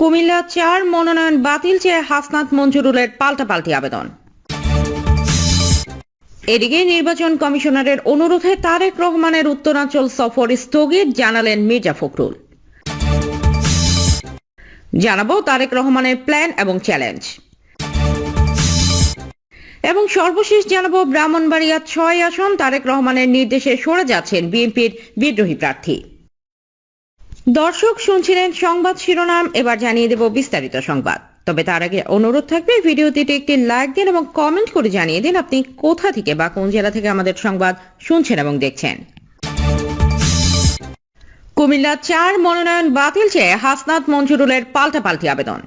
কুমিল্লা ৪ মনোনয়ন বাতিল চেয়ে হাসনাত মঞ্জুরুলের পাল্টাপাল্টি আবেদন। এদিকে নির্বাচন কমিশনারের অনুরোধে তারেক রহমানের উত্তরাঞ্চল সফর স্থগিত, জানালেন মির্জা ফখরুল। জানাবো তারেক রহমানের প্ল্যান এবং চ্যালেঞ্জ। এবং সর্বশেষ জানাবো ব্রাহ্মণবাড়িয়া ৬ আসন তারেক রহমানের নির্দেশে সরে যাচ্ছেন বিএনপির বিদ্রোহী প্রার্থী। দর্শক শুনছিলেন সংবাদ শিরোনাম, এবার জানিয়ে দেব বিস্তারিত সংবাদ। তবে তার আগে অনুরোধ থাকবে ভিডিওটিতে একটি লাইক দিন এবং কমেন্ট করে জানিয়ে দিন আপনি কোথা থেকে বা কোন জেলা থেকে আমাদের সংবাদ শুনছেন এবং দেখছেন। কুমিল্লা ৪ মনোনয়ন বাতিল চেয়ে হাসনাত মঞ্জুরুলের পাল্টাপাল্টি আবেদন।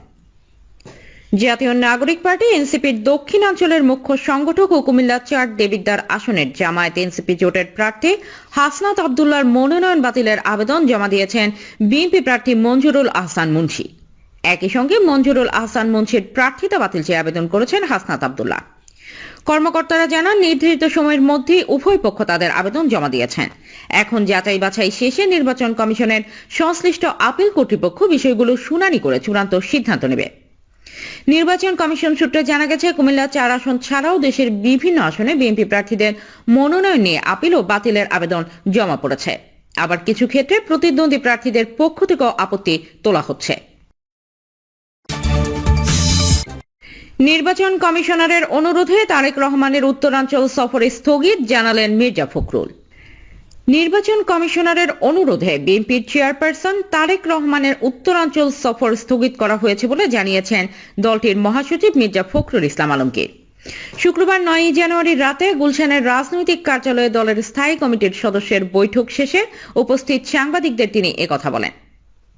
জাতীয় নাগরিক পার্টি এনসিপির দক্ষিণাঞ্চলের মুখ্য সংগঠক ও কুমিল্লা ৪ দেবিদ্বার আসনের জামায়াত এনসিপি জোটের প্রার্থী হাসনাত আব্দুল্লাহর মনোনয়ন বাতিলের আবেদন জমা দিয়েছেন বিএনপি প্রার্থী মঞ্জুরুল আহসান মুন্সি। একই সঙ্গে মঞ্জুরুল আহসান মুন্সির প্রার্থিতা বাতিল চেয়ে আবেদন করেছেন হাসনাত আব্দুল্লাহ। কর্মকর্তারা জানান, নির্ধারিত সময়ের মধ্যে উভয় পক্ষ তাদের আবেদন জমা দিয়েছেন। এখন যাচাই বাছাই শেষে নির্বাচন কমিশনের সংশ্লিষ্ট আপিল কর্তৃপক্ষ বিষয়গুলো শুনানি করে চূড়ান্ত সিদ্ধান্ত নেবে। নির্বাচন কমিশন সূত্রে জানা গেছে, কুমিল্লা ৪ আসন ছাড়াও দেশের বিভিন্ন আসনে বিএনপি প্রার্থীদের মনোনয়ন নিয়ে আপিল ও বাতিলের আবেদন জমা পড়েছে। আবার কিছু ক্ষেত্রে প্রতিদ্বন্দ্বী প্রার্থীদের পক্ষ থেকেও আপত্তি তোলা হচ্ছে। নির্বাচন কমিশনারের অনুরোধে তারেক রহমানের উত্তরাঞ্চল সফরে স্থগিত, জানালেন মির্জা ফখরুল। নির্বাচন কমিশনারের অনুরোধে বিএনপির চেয়ারপারসন তারেক রহমানের উত্তরাঞ্চল সফর স্থগিত করা হয়েছে বলে জানিয়েছেন দলটির মহাসচিব মির্জা ফখরুল ইসলাম আলমগীর। শুক্রবার ৯ জানুয়ারি রাতে গুলশানের রাজনৈতিক কার্যালয়ে দলের স্থায়ী কমিটির সদস্যের বৈঠক শেষে উপস্থিত সাংবাদিকদের তিনি একথা বলেন।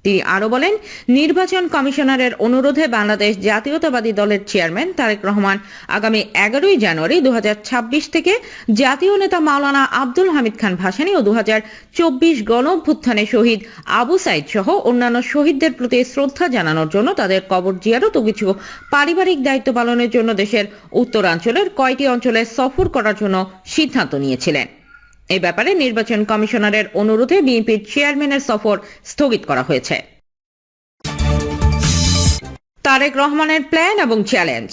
তিনি আরো বলেন, নির্বাচন কমিশনারের অনুরোধে বাংলাদেশ জাতীয়তাবাদী দলের চেয়ারম্যান তারেক রহমান আগামী ১১ জানুয়ারি ২০২৬ থেকে জাতীয় নেতা মাওলানা আব্দুল হামিদ খান ভাসানী ও ২০২৪ গণঅভ্যুত্থানে শহীদ আবু সাইদ সহ অন্যান্য শহীদদের প্রতি শ্রদ্ধা জানানোর জন্য তাদের কবর জিয়ারত ও কিছু পারিবারিক দায়িত্ব পালনের জন্য দেশের উত্তরাঞ্চলের কয়টি অঞ্চলে সফর করার জন্য সিদ্ধান্ত নিয়েছিলেন। এই ব্যাপারে নির্বাচন কমিশনারের অনুরোধে বিএনপির চেয়ারম্যানের সফর স্থগিত করা হয়েছে। তারেক রহমানের প্ল্যান এবং চ্যালেঞ্জ।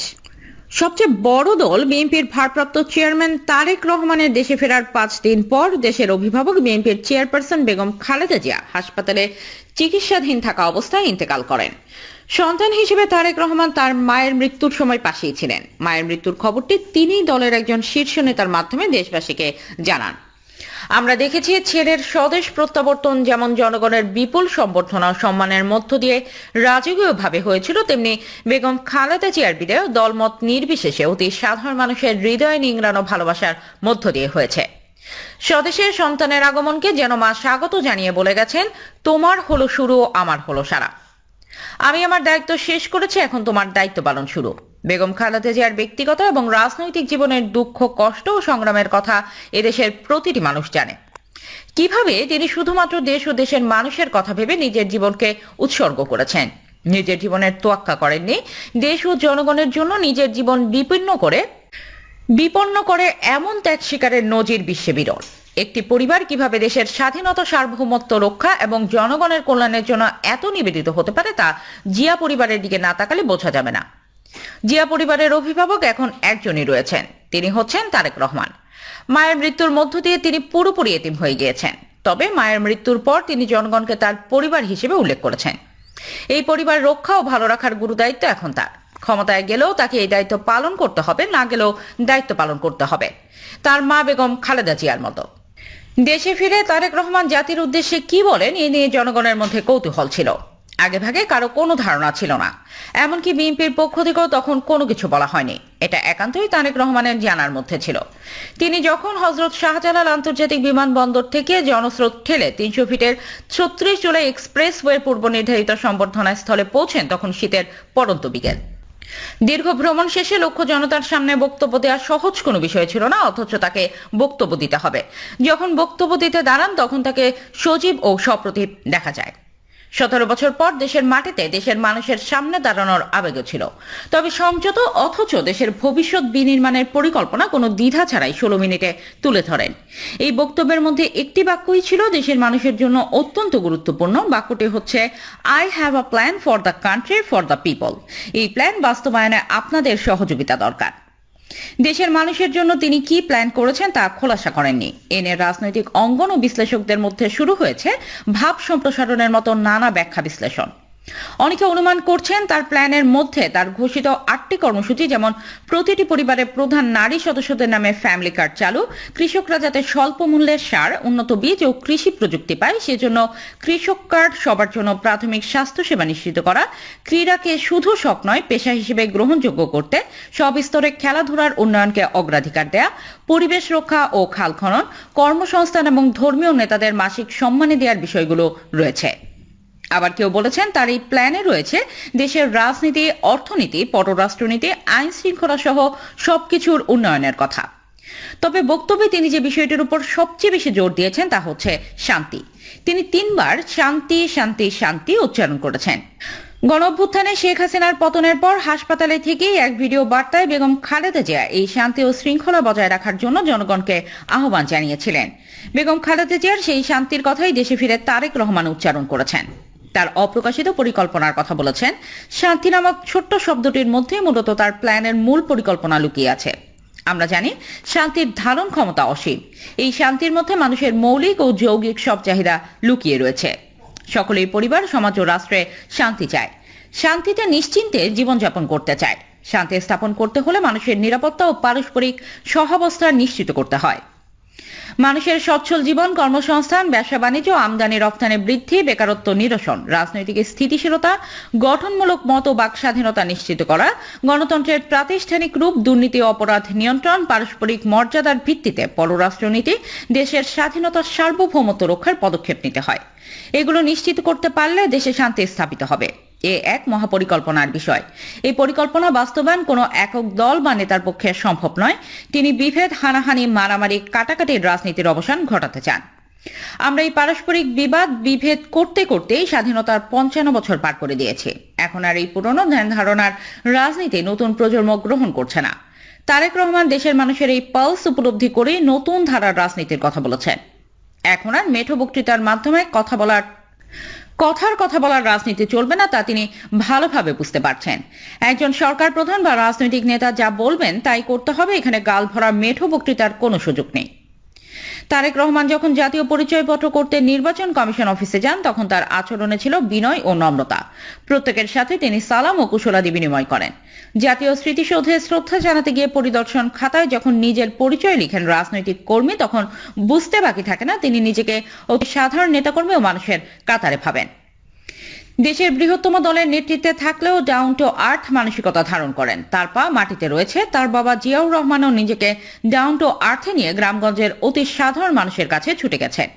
সবচেয়ে বড় দল বিএনপির ভারপ্রাপ্ত চেয়ারম্যান তারেক রহমানের দেশে ফেরার ৫ দিন পর দেশের অভিভাবক বিএনপির চেয়ারপারসন বেগম খালেদা জিয়া হাসপাতালে চিকিৎসাধীন থাকা অবস্থায় ইন্তেকাল করেন। সন্তান হিসেবে তারেক রহমান তার মায়ের মৃত্যুর সময় পাশেই ছিলেন। মায়ের মৃত্যুর খবরটি তিনি দলের একজন শীর্ষ নেতার মাধ্যমে দেশবাসীকে জানান। আমরা দেখেছি, ছেলের স্বদেশ প্রত্যাবর্তন যেমন জনগণের বিপুল সম্বর্ধনা ও সম্মানের মধ্য দিয়ে রাজকীয়ভাবে হয়েছিল, তেমনি বেগম খালেদা জিয়ার বিদায় দলমত নির্বিশেষে অতি সাধারণ মানুষের হৃদয়ে নিংড়ানো ভালোবাসার মধ্য দিয়ে হয়েছে। স্বদেশের সন্তানের আগমনকে যেন মা স্বাগত জানিয়ে বলে গেছেন, তোমার হলো শুরু, আমার হলো সারা। আমি আমার দায়িত্ব শেষ করেছি, এখন তোমার দায়িত্ব পালন শুরু। বেগম খালেদা জিয়ার ব্যক্তিগত এবং রাজনৈতিক জীবনের দুঃখ, কষ্ট ও সংগ্রামের কথা এদেশের প্রতিটি মানুষ জানে। কিভাবে তিনি শুধুমাত্র দেশ ও দেশের মানুষের কথা ভেবে নিজের জীবনকে উৎসর্গ করেছেন, নিজের জীবনের তোয়াক্কা করেননি। দেশ ও জনগণের জন্য নিজের জীবন বিপন্ন করে এমন ত্যাগ শিকারের নজির বিশ্বে বিরল। একটি পরিবার কিভাবে দেশের স্বাধীনতা, সার্বভৌমত্ব রক্ষা এবং জনগণের কল্যাণের জন্য এত নিবেদিত হতে পারে, তা জিয়া পরিবারের দিকে না তাকালে বোঝা যাবে না। জিয়া পরিবারের অভিভাবক এখন একজনই রয়েছেন, তিনি হচ্ছেন তারেক রহমান। মায়ের মৃত্যুর মধ্য দিয়ে তিনি পুরোপুরি এতিম হয়ে গিয়েছেন। তবে মায়ের মৃত্যুর পর তিনি জনগণকে তার পরিবার হিসেবে উল্লেখ করেছেন। এই পরিবার রক্ষা ও ভালো রাখার গুরুদায়িত্ব এখন তার। ক্ষমতায় গেলেও তাকে এই দায়িত্ব পালন করতে হবে, না গেলেও দায়িত্ব পালন করতে হবে, তার মা বেগম খালেদা জিয়ার মতো। দেশে ফিরে তারেক রহমান জাতির উদ্দেশ্যে কি বলেন, এ নিয়ে জনগণের মধ্যে কৌতূহল ছিল। আগেভাগে কারো কোনো ধারণা ছিল না, এমনকি বিএনপির পক্ষ থেকেও তখন কোনো কিছু বলা হয়নি। এটা একান্তই তারেক রহমানের জানার মধ্যে ছিল। তিনি যখন হযরত শাহজালাল আন্তর্জাতিক বিমানবন্দর থেকে জনস্রোত ঠেলে ৩০০ ফিটের ৩৬ জুলাই এক্সপ্রেসওয়ের পূর্ব নির্ধারিত সম্বর্ধনা স্থলে পৌঁছেন, তখন শীতের পড়ন্ত বিকেল। দীর্ঘ ভ্রমণ শেষে লক্ষ্য জনতার সামনে বক্তব্য দেওয়া সহজ কোনো বিষয় ছিল না, অথচ তাকে বক্তব্য দিতে হবে। যখন বক্তব্য দিতে দাঁড়ান, তখন তাকে সজীব ও সপ্রতিভ দেখা যায়। 17 বছর পর দেশের মাটিতে দেশের মানুষের সামনে দাঁড়ানোর আবেগ ছিল। তবে সংযত অথচ দেশের ভবিষ্যৎ বিনির্মাণের পরিকল্পনা কোনো দ্বিধা ছাড়াই 16 মিনিটে তুলে ধরেন। এই বক্তব্যের মধ্যে একটি বাক্যই ছিল দেশের মানুষের জন্য অত্যন্ত গুরুত্বপূর্ণ। বাক্যটি হচ্ছে, I have a plan for the country for the people. এই প্ল্যান বাস্তবায়নে আপনাদের সহযোগিতা দরকার। দেশের মানুষের জন্য তিনি কি প্ল্যান করেছেন তা খোলাসা করেননি। এনে রাজনৈতিক অঙ্গন ও বিশ্লেষকদের মধ্যে শুরু হয়েছে ভাব সম্প্রসারণের মতো নানা ব্যাখ্যা বিশ্লেষণ। অনেকে অনুমান করছেন তার প্ল্যানের মধ্যে তার ঘোষিত 8টি কর্মসূচি, যেমন প্রতিটি পরিবারের প্রধান নারী সদস্যদের নামে ফ্যামিলি কার্ড চালু, কৃষকরা যাতে স্বল্প মূল্যের সার, উন্নত বীজ ও কৃষি প্রযুক্তি পায় সেজন্য কৃষক কার্ড, সবার জন্য প্রাথমিক স্বাস্থ্যসেবা নিশ্চিত করা, ক্রীড়াকে শুধু শখ নয় পেশা হিসেবে গ্রহণযোগ্য করতে সব স্তরে খেলাধুলার উন্নয়নকে অগ্রাধিকার দেয়া, পরিবেশ রক্ষা ও খাল খনন, কর্মসংস্থান এবং ধর্মীয় নেতাদের মাসিক সম্মানী দেওয়ার বিষয়গুলো রয়েছে। আবার কেউ বলেছেন তার এই প্ল্যানে রয়েছে দেশের রাজনীতি, অর্থনীতি, পররাষ্ট্রনীতি, আইন শৃঙ্খলা সহ সবকিছুর উন্নয়নের কথা। তবে বক্তব্যে তিনি যে বিষয়টির উপর সবচেয়ে বেশি জোর দিয়েছেন তা হচ্ছে শান্তি। তিনি 3 বার শান্তি শান্তি শান্তি উচ্চারণ করেছেন। গণঅভ্যুত্থানে শেখ হাসিনার পতনের পর হাসপাতালে থেকেই এক ভিডিও বার্তায় বেগম খালেদা জিয়া এই শান্তি ও শৃঙ্খলা বজায় রাখার জন্য জনগণকে আহ্বান জানিয়েছিলেন। বেগম খালেদা জিয়ার সেই শান্তির কথাই দেশে ফিরে তারেক রহমান উচ্চারণ করেছেন। তার অপ্রকাশিত পরিকল্পনার কথা বলেছেন। শান্তি নামক ছোট্ট শব্দটির মধ্যে মূলত তার প্ল্যানের মূল পরিকল্পনা লুকিয়ে আছে। আমরা জানি শান্তির ধারণ ক্ষমতা অসীম। এই শান্তির মধ্যে মানুষের মৌলিক ও যৌগিক সব চাহিদা লুকিয়ে রয়েছে। সকলেই পরিবার, সমাজ ও রাষ্ট্রে শান্তি চায়, শান্তিতে নিশ্চিন্তে জীবনযাপন করতে চায়। শান্তি স্থাপন করতে হলে মানুষের নিরাপত্তা ও পারস্পরিক সহাবস্থান নিশ্চিত করতে হয়। মানুষের সচ্ছল জীবন, কর্মসংস্থান, ব্যবসা বাণিজ্য, আমদানি রপ্তানি বৃদ্ধি, বেকারত্ব নিরসন, রাজনৈতিক স্থিতিশীলতা, গঠনমূলক মত ও বাক স্বাধীনতা নিশ্চিত করা, গণতন্ত্রের প্রাতিষ্ঠানিক রূপ, দুর্নীতি ও অপরাধ নিয়ন্ত্রণ, পারস্পরিক মর্যাদার ভিত্তিতে পররাষ্ট্রনীতি, দেশের স্বাধীনতার সার্বভৌমত্ব রক্ষার পদক্ষেপ নিতে হয়। এগুলো নিশ্চিত করতে পারলে দেশে শান্তি স্থাপিত হবে। এ এক মহাপরিকল্পনার বিষয়। এই পরিকল্পনা বাস্তবায়ন কোনো একক দল বা নেতার পক্ষে সম্ভব নয়। তিনি বিভেদ, হানাহানি, মারামারি, কাটাকাটির রাজনীতির অবসান ঘটাতে চান। আমরা এই পারস্পরিক বিভেদ করতে করতেই স্বাধীনতার 55 বছর পার করে দিয়েছি। এখন আর এই পুরনো ধ্যান ধারণার রাজনীতি নতুন প্রজন্ম গ্রহণ করছে না। তারেক রহমান দেশের মানুষের এই পালস উপলব্ধি করে নতুন ধারার রাজনীতির কথা বলেছেন। এখন আর মেঠো বক্তৃতার মাধ্যমে কথার কথা বলার রাজনীতি চলবে না, তা তিনি ভালোভাবে বুঝতে পারছেন। একজন সরকার প্রধান বা রাজনৈতিক নেতা যা বলবেন তাই করতে হবে। এখানে গাল ভরা মেঠো বক্তৃতার কোনো সুযোগ নেই। তারেক রহমান যখন জাতীয় পরিচয়পত্র করতে নির্বাচন কমিশন অফিসে যান তখন তার আচরণে ছিল বিনয় ও নম্রতা। প্রত্যেকের সাথে তিনি সালাম ও কুশলাদি বিনিময় করেন। জাতীয় স্মৃতিসৌধে শ্রদ্ধা জানাতে গিয়ে পরিদর্শন খাতায় যখন নিজের পরিচয় লিখেন রাজনৈতিক কর্মী, তখন বুঝতে বাকি থাকে না তিনি নিজেকে অতি সাধারণ নেতাকর্মী ও মানুষের কাতারে ভাবেন। দেশের বৃহত্তম দলের নেতৃত্বে থাকলেও ডাউন টু আর্থ মানসিকতা ধারণ করেন। তার পা মাটিতে রয়েছে। তার বাবা জিয়াউর রহমানও নিজেকে ডাউন টু আর্থে নিয়ে গ্রামগঞ্জের অতি সাধারণ মানুষের কাছে ছুটে গেছেন।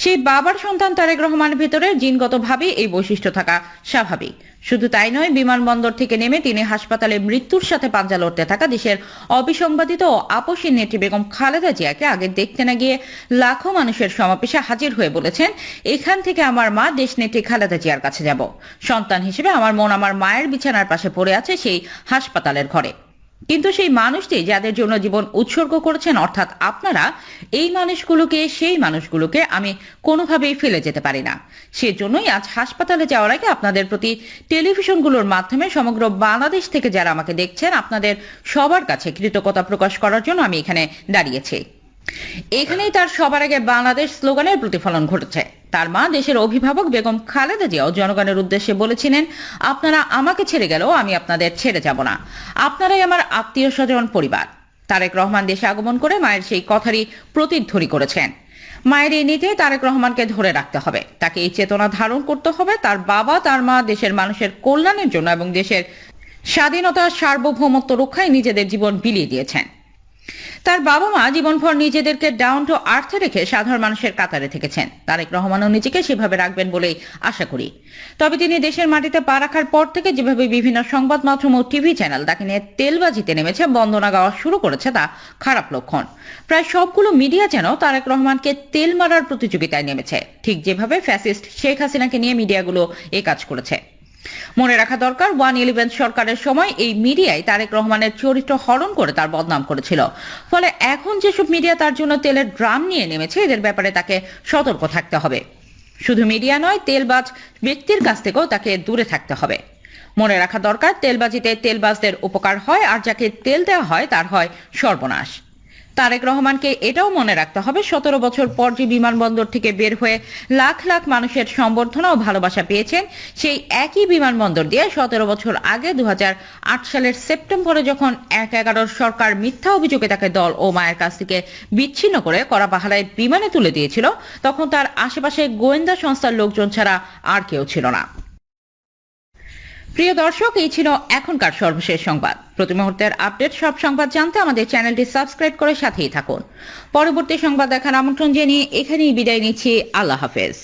সেই বাবার সন্তান তারেক রহমানের ভিতরে জিনগতভাবে এই বৈশিষ্ট্য থাকা স্বাভাবিক। শুধু তাই নয়, বিমানবন্দর থেকে নেমে তিনি হাসপাতালে মৃত্যুর সাথে পাঞ্জা লড়তে থাকা দেশের অবিসংবাদিত ও আপসী নেত্রী বেগম খালেদা জিয়াকে আগে দেখতে না গিয়ে লাখো মানুষের সমাবেশে হাজির হয়ে বলেছেন, এখান থেকে আমার মা দেশনেত্রী খালেদা জিয়ার কাছে যাব। সন্তান হিসেবে আমার মন আমার মায়ের বিছানার পাশে পড়ে আছে সেই হাসপাতালের ঘরে। কিন্তু সেই মানুষটি যাদের জন্য জীবন উৎসর্গ করেছেন, অর্থাৎ আপনারা, সেই মানুষগুলোকে আমি কোনোভাবেই ফেলে যেতে পারি না। সেজন্যই আজ হাসপাতালে যাওয়ার আগে আপনাদের প্রতি টেলিভিশনগুলোর মাধ্যমে সমগ্র বাংলাদেশ থেকে যারা আমাকে দেখছেন আপনাদের সবার কাছে কৃতজ্ঞতা প্রকাশ করার জন্য আমি এখানে দাঁড়িয়েছি। এখানেই তার সবার আগে বাংলাদেশ স্লোগানের প্রতিফলন ঘটেছে। তার মা দেশের অভিভাবক বেগম খালেদা জিয়াও জনগণের উদ্দেশ্যে বলেছিলেন, আপনারা আমাকে ছেড়ে গেলেও আমি আপনাদের ছেড়ে যাব না, আপনারাই আমার আত্মীয় স্বজন, পরিবার। তারেক রহমান দেশে আগমন করে মায়ের সেই কথারই প্রতিধ্বনি করেছেন। মায়ের এই নীতি তারেক রহমানকে ধরে রাখতে হবে। তাকে এই চেতনা ধারণ করতে হবে। তার বাবা, তার মা দেশের মানুষের কল্যাণের জন্য এবং দেশের স্বাধীনতা, সার্বভৌমত্ব রক্ষায় নিজেদের জীবন বিলিয়ে দিয়েছেন। তার বাবা মা জীবনভর নিজেদেরকে ডাউন টু আর্থে রেখে সাধারণ মানুষের কাতারে থেকেছেন। তারেক রহমানও নিজেকে সেভাবে রাখবেন বলেই আশা করি। তবে তিনি দেশের মাটিতে পা রাখার পর থেকে যেভাবে বিভিন্ন সংবাদ মাধ্যম ও টিভি চ্যানেল তাকে নিয়ে তেলবাজিতে নেমেছে, বন্দনা গাওয়া শুরু করেছে, তা খারাপ লক্ষণ। প্রায় সবগুলো মিডিয়া যেন তারেক রহমানকে তেল মারার প্রতিযোগিতায় নেমেছে, ঠিক যেভাবে ফ্যাসিস্ট শেখ হাসিনাকে নিয়ে মিডিয়াগুলো এ কাজ করেছে। মনে রাখা দরকার, 111 সরকারের সময় এই মিডিয়ায় তারেক রহমানের চরিত্র হরণ করে তার বদনাম করেছিল। ফলে এখন যেসব মিডিয়া তার জন্য তেলের ড্রাম নিয়ে নেমেছে, এদের ব্যাপারে তাকে সতর্ক থাকতে হবে। শুধু মিডিয়া নয়, তেলবাজ ব্যক্তির কাছ থেকেও তাকে দূরে থাকতে হবে। মনে রাখা দরকার, তেলবাজিতে তেলবাজদের উপকার হয়, আর যাকে তেল দেওয়া হয় তার হয় সর্বনাশ। তারেক রহমানকে এটাও মনে রাখতে হবে, 17 বছর পর যে বিমানবন্দর থেকে বের হয়ে লাখ লাখ মানুষের সম্বর্ধনা ও ভালোবাসা পেয়েছেন, সেই একই বিমানবন্দর দিয়ে 17 বছর আগে 2008 সালের সেপ্টেম্বরে যখন 1/11 সরকার মিথ্যা অভিযোগে তাকে দল ও মায়ের কাছ থেকে বিচ্ছিন্ন করে কড়াপাহাড়ায় বিমানে তুলে দিয়েছিল, তখন তার আশেপাশে গোয়েন্দা সংস্থার লোকজন ছাড়া আর কেউ ছিল না। প্রিয় দর্শক, এই ছিল এখনকার সর্বশেষ সংবাদ। প্রতি মুহূর্তের আপডেট সব সংবাদ জানতে আমাদের চ্যানেলটি সাবস্ক্রাইব করে সাথেই থাকুন। পরবর্তী সংবাদ দেখার আমন্ত্রণ জানিয়ে এখানেই বিদায় নিচ্ছি। আল্লাহ হাফেজ।